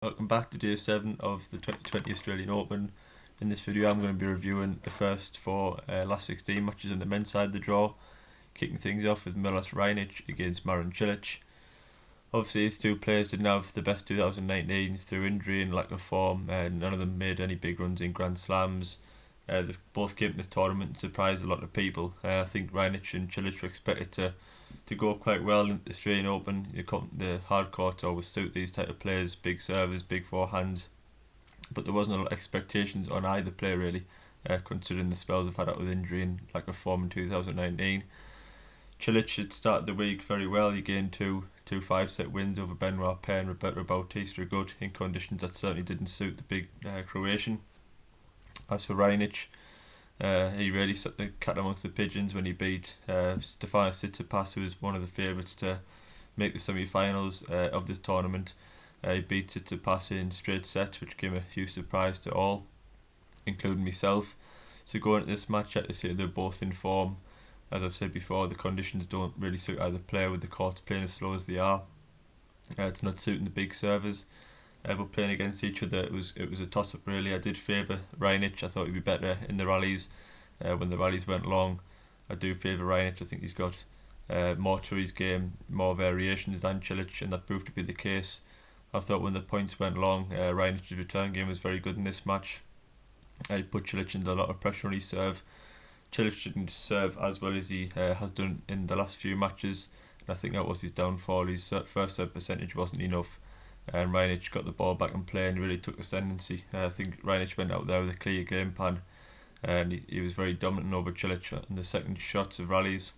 Welcome back to day 7 of the 2020 Australian Open. In this video I'm going to be reviewing the first four last 16 matches on the men's side of the draw, kicking things off with Milos Raonic against Marin Cilic. Obviously these two players didn't have the best 2019 through injury and lack of form, and none of them made any big runs in Grand Slams. They both came to this tournament and surprised a lot of people. I think Raonic and Cilic were expected to go quite well in the Australian Open. The hard courts always suit these type of players, big servers, big forehands, but there wasn't a lot of expectations on either player really, considering the spells they've had out with injury and lack of form in 2019. Cilic had started the week very well. He gained two 5-set wins over Benoit Paire and Roberto Bautista Agut in conditions that certainly didn't suit the big Croatian. As for Raonic, he really set the cat amongst the pigeons when he beat Stefanos Tsitsipas, who was one of the favourites to make the semi-finals of this tournament. He beat Tsitsipas in straight sets, which came a huge surprise to all, including myself. So going into this match, I have to say they're both in form. As I've said before, the conditions don't really suit either player, with the courts playing as slow as they are. It's not suiting the big servers. But playing against each other, it was a toss-up really. I did favour Raonic. I thought he'd be better in the rallies. When the rallies went long, I do favour Raonic. I think he's got more to his game, more variations than Cilic, and that proved to be the case. I thought when the points went long, Raonic's return game was very good in this match. He put Cilic under a lot of pressure on his serve. Cilic didn't serve as well as he has done in the last few matches, and I think that was his downfall. His first serve percentage wasn't enough, and Raonic got the ball back in play and really took ascendancy. I think Raonic went out there with a clear game plan, and he was very dominant over Cilic in the second shots of rallies.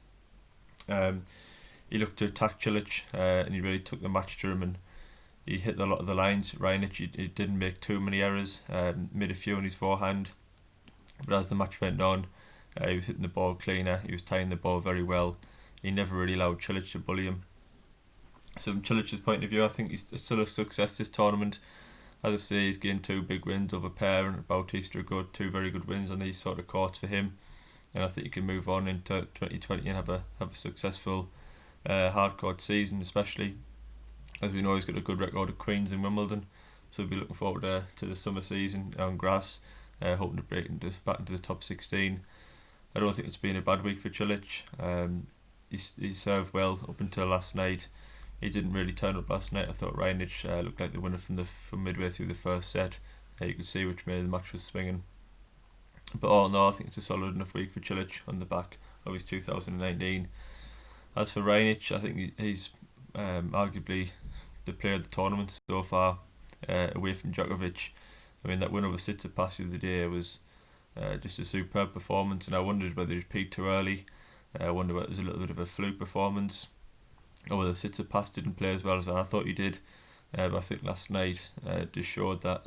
He looked to attack Cilic, and he really took the match to him, and he hit a lot of the lines. Raonic, he didn't make too many errors, made a few on his forehand, but as the match went on, he was hitting the ball cleaner, he was tying the ball very well. He never really allowed Cilic to bully him. So from Cilic's point of view, I think he's still a success this tournament. As I say, he's gained two big wins over Paire and Bautista Agut, two very good wins on these sort of courts for him. And I think he can move on into 2020 and have a successful hard court season, especially as we know he's got a good record at Queens and Wimbledon. So we'll be looking forward to the summer season on grass, hoping to break back into the top 16. I don't think it's been a bad week for Cilic. He served well up until last night. He didn't really turn up last night. I thought Raonic looked like the winner from midway through the first set. You could see which way the match was swinging. But all in all, I think it's a solid enough week for Cilic on the back of his 2019. As for Raonic, I think he's arguably the player of the tournament so far, away from Djokovic. I mean, that win over Tsitsipas the other day was just a superb performance, and I wondered whether he peaked too early. I wonder whether it was a little bit of a fluke performance, or whether Tsitsipas didn't play as well as I thought he did. But I think last night just showed that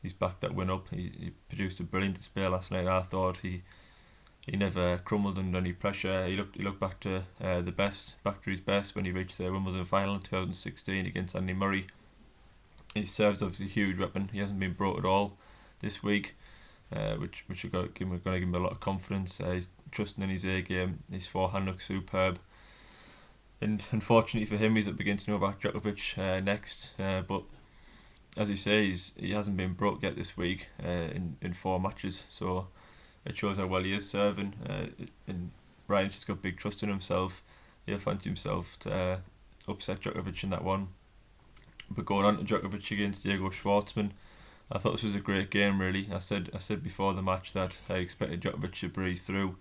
he's backed that win up. He produced a brilliant display last night. I thought he never crumbled under any pressure. He looked back to back to his best when he reached the Wimbledon final in 2016 against Andy Murray. His serve's obviously a huge weapon. He hasn't been brought at all this week, which we're going to give him a lot of confidence. He's trusting in his A game. His forehand looks superb. And unfortunately for him, he's up against Novak Djokovic next. But as you say, he hasn't been broke yet this week in 4 matches. So it shows how well he is serving. And Ryan just got big trust in himself. He'll fancy himself to upset Djokovic in that one. But going on to Djokovic against Diego Schwartzman, I thought this was a great game really. I said before the match that I expected Djokovic to breeze through,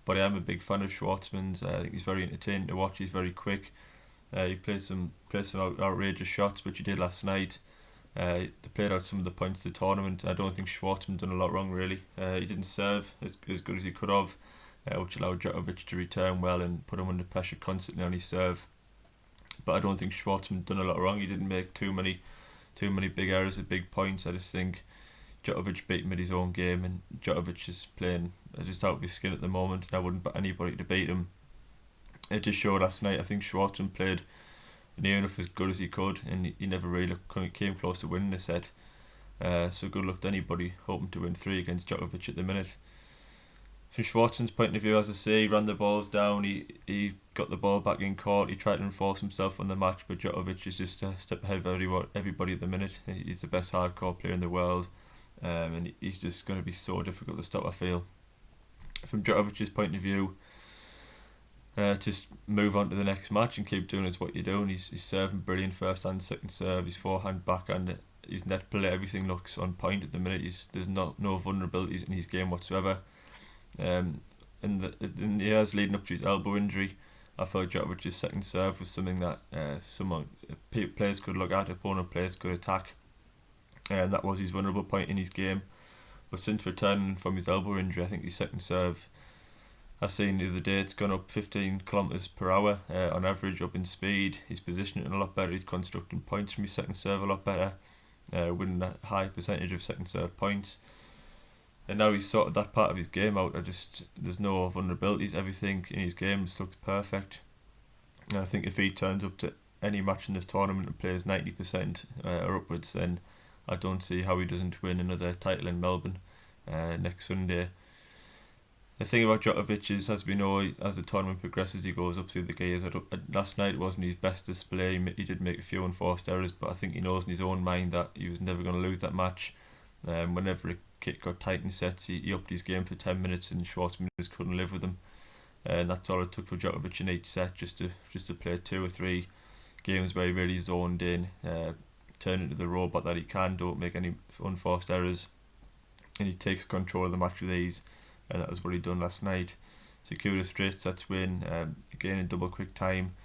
but I am a big fan of Schwartzman's. I think he's very entertaining to watch. He's very quick. He plays some outrageous shots, which he did last night. They played out some of the points of the tournament. I don't think Schwartzman done a lot wrong really. He didn't serve as good as he could have, which allowed Djokovic to return well and put him under pressure constantly on his serve. But I don't think Schwartzman done a lot wrong. He didn't make too many big errors at big points. I just think Djokovic beat him at his own game, and Djokovic is playing just out of his skin at the moment, and I wouldn't bet anybody to beat him. It just showed last night. I think Schwartzman played near enough as good as he could, and he never really came close to winning the set. So good luck to anybody hoping to win 3 against Djokovic at the minute. From Schwarzen's point of view, as I say, he ran the balls down, he got the ball back in court, he tried to enforce himself on the match, but Djokovic is just a step ahead of everybody at the minute. He's the best hardcore player in the world, and he's just going to be so difficult to stop, I feel. From Djokovic's point of view, just move on to the next match and keep doing as what you're doing. He's serving brilliant first and second serve, his forehand, backhand, his net play, everything looks on point at the minute. There's no vulnerabilities in his game whatsoever. In the years leading up to his elbow injury, I felt Djokovic's second serve was something that players could look at, opponent players could attack, and that was his vulnerable point in his game. But since returning from his elbow injury, I think his second serve, I seen the other day, it's gone up 15 kilometres per hour on average, up in speed. He's positioning a lot better, he's constructing points from his second serve a lot better, winning a high percentage of second serve points. And now he's sorted that part of his game out. There's no vulnerabilities. Everything in his game just looks perfect. And I think if he turns up to any match in this tournament and plays 90% or upwards, then I don't see how he doesn't win another title in Melbourne next Sunday. The thing about Djokovic is, as we know, as the tournament progresses, he goes up through the gears. Last night wasn't his best display. He did make a few enforced errors, but I think he knows in his own mind that he was never going to lose that match. Whenever it got tight in sets, he upped his game for 10 minutes and Schwartzman just couldn't live with him. And that's all it took for Djokovic in each set, just to play 2 or 3 games where he really zoned in, turn into the robot that he can, don't make any unforced errors, and he takes control of the match with ease, and that was what he done last night. Secured a straight sets win, again in double quick time,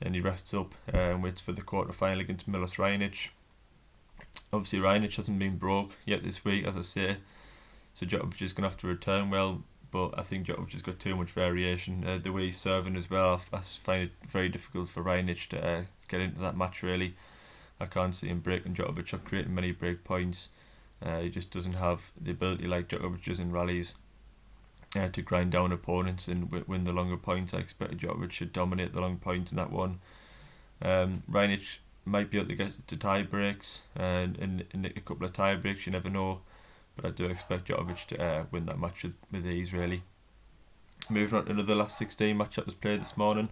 and he rests up and waits for the quarter final against Milos Raonic. Obviously Raonic hasn't been broke yet this week, as I say, so Djokovic is going to have to return well, but I think Djokovic has got too much variation. The way he's serving as well, I find it very difficult for Raonic to get into that match really. I can't see him breaking Djokovic or creating many break points. He just doesn't have the ability like Djokovic does in rallies to grind down opponents and win the longer points. I expect Djokovic should dominate the long points in that one. Raonic might be able to get to tie breaks and in a couple of tie breaks, you never know, but I do expect Djokovic to win that match with ease really. Moving on to another last 16 match that was played this morning,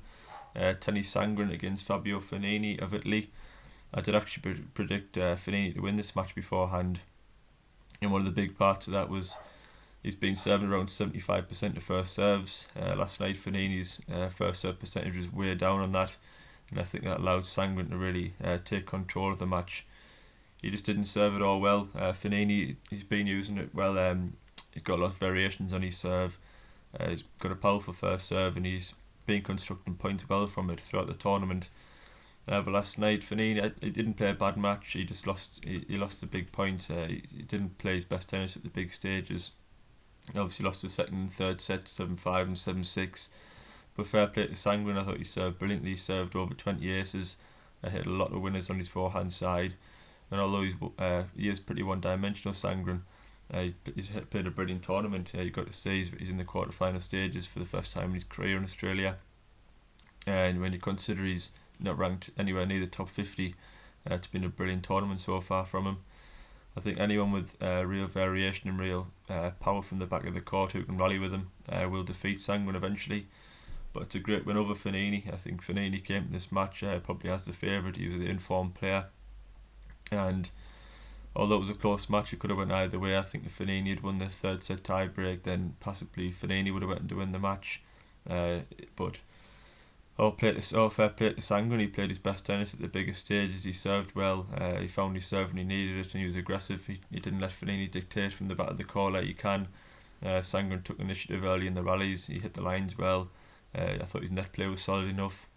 Raonic Sandgren against Fabio Fognini of Italy. I did actually predict Fognini to win this match beforehand, and one of the big parts of that was he's been serving around 75% of first serves. Last night Fognini's first serve percentage was way down on that, and I think that allowed Sandgren to really take control of the match. He just didn't serve it all well. Fognini, he's been using it well. He's got a lot of variations on his serve. He's got a powerful first serve, and he's been constructing points well from it throughout the tournament. But last night Fognini, he didn't play a bad match. He just lost. He lost the big points. He didn't play his best tennis at the big stages. He obviously lost the second and third set, 7-5 and 7-6. But fair play to Sandgren, I thought he served brilliantly. He served over 20 aces, hit a lot of winners on his forehand side. And although he is pretty one-dimensional, Sandgren, he's played a brilliant tournament. You've got to say he's in the quarter-final stages for the first time in his career in Australia. And when you consider he's not ranked anywhere near the top 50, it's been a brilliant tournament so far from him. I think anyone with real variation and real power from the back of the court who can rally with him will defeat Sandgren eventually. But it's a great win over Fognini. I think Fognini came to this match probably as the favourite. He was the informed player, and although it was a close match, it could have went either way. I think if Fognini had won the third set tie break, then possibly Fognini would have went to win the match. But fair play to Sandgren. He played his best tennis at the biggest stages. He served well. He found his serve when he needed it, and he was aggressive. He didn't let Fognini dictate from the back of the court like he can. Sandgren took initiative early in the rallies. He hit the lines well. I thought his net play was solid enough,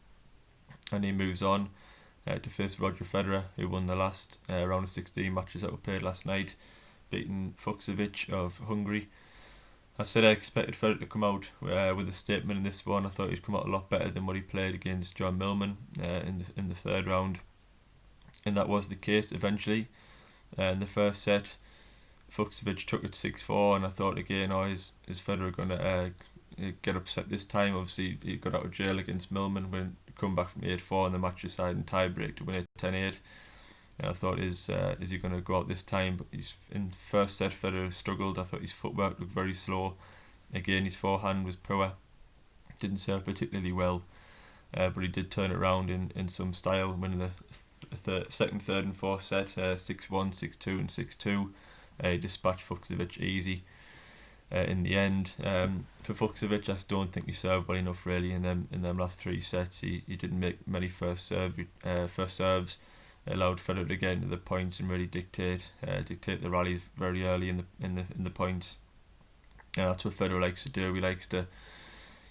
and he moves on to face Roger Federer, who won the last round of 16 matches that were played last night, beating Fucsovics of Hungary. I said I expected Federer to come out with a statement in this one. I thought he'd come out a lot better than what he played against John Millman in the third round, and that was the case eventually. In the first set, Fucsovics took it 6-4, and I thought again, is Federer going to get upset this time? Obviously, he got out of jail against Millman when he come back from 8-4 in the match aside and tie break to win it 10-8. And I thought, is he going to go out this time? But in first set, Federer struggled. I thought his footwork looked very slow. Again, his forehand was poor, didn't serve particularly well, but he did turn it around in some style, winning the second, third and fourth set 6-1, 6-2 and 6-2. He dispatched Fucsovic easy in the end. For Fucsovic, I just don't think he served well enough really in them last three sets. He didn't make many first serves. Allowed Federer to get into the points and really dictate the rallies very early in the points. That's what Federer likes to do. He likes to,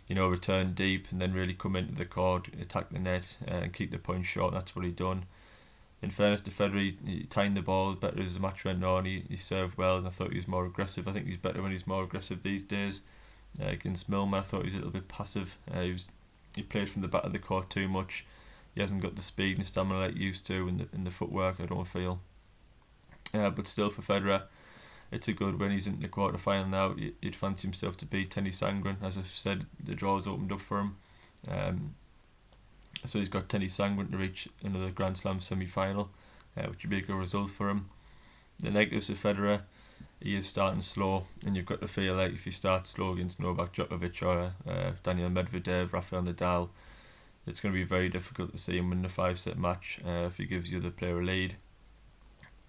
return deep and then really come into the court, attack the net, and keep the points short. That's what he done. In fairness to Federer, he timed the ball better as the match went on. He served well, and I thought he was more aggressive. I think he's better when he's more aggressive these days. Against Millman, I thought he was a little bit passive. He played from the back of the court too much. He hasn't got the speed and stamina like he used to, in the footwork, I don't feel. But still, for Federer, it's a good win. He's in the quarter final now. He'd fancy himself to beat Raonic Sandgren. As I've said, the draw's opened up for him. So he's got Raonic Sandgren to reach another Grand Slam semi-final, which would be a good result for him. The negatives of Federer, he is starting slow, and you've got to feel like if you start slow against Novak Djokovic or Daniel Medvedev, Rafael Nadal, it's going to be very difficult to see him win the 5-set match if he gives the other player a lead.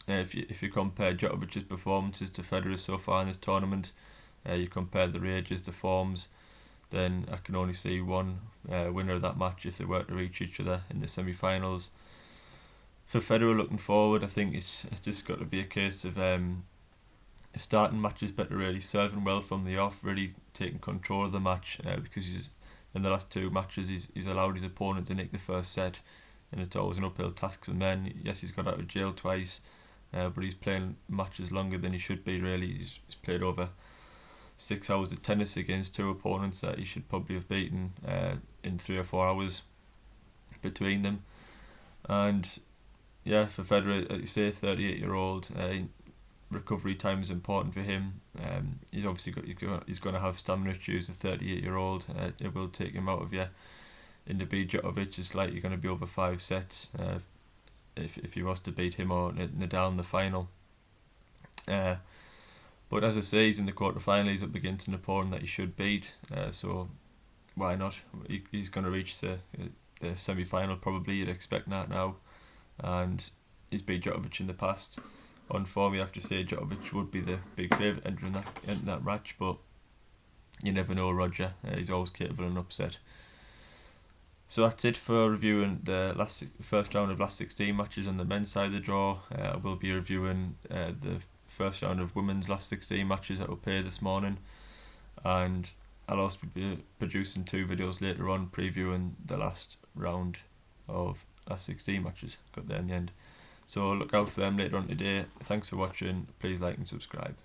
If you compare Djokovic's performances to Federer so far in this tournament, you compare the rages, the forms, then I can only see one winner of that match if they were to reach each other in the semi-finals. For Federer looking forward, I think it's just got to be a case of starting matches better, really serving well from the off, really taking control of the match, because in the last two matches he's allowed his opponent to nick the first set, and it's always an uphill task for men. Yes, he's got out of jail twice, but he's playing matches longer than he should be really. He's played over 6 hours of tennis against two opponents that he should probably have beaten in 3 or 4 hours between them. And yeah, for Federer, like you say, 38-year-old, recovery time is important for him. He's obviously he's going to have stamina issues. A 38-year-old, it will take him out of you. In the beat Djokovic, it's like you're going to be over 5 sets if he was to beat him or Nadal in the final. But as I say, he's in the quarter final. He's up against an opponent that he should beat. So why not? He's going to reach the semi-final probably. You'd expect that now, and he's beat Djokovic in the past. On form, you have to say Djokovic would be the big favourite entering that match, but you never know, Roger. He's always capable of an upset. So that's it for reviewing the first round of last 16 matches on the men's side of the draw. We'll be reviewing the first round of women's last 16 matches that will play this morning, and I'll also be producing 2 videos later on previewing the last round of last 16 matches. Got there in the end. So look out for them later on today. Thanks for watching. Please like and subscribe.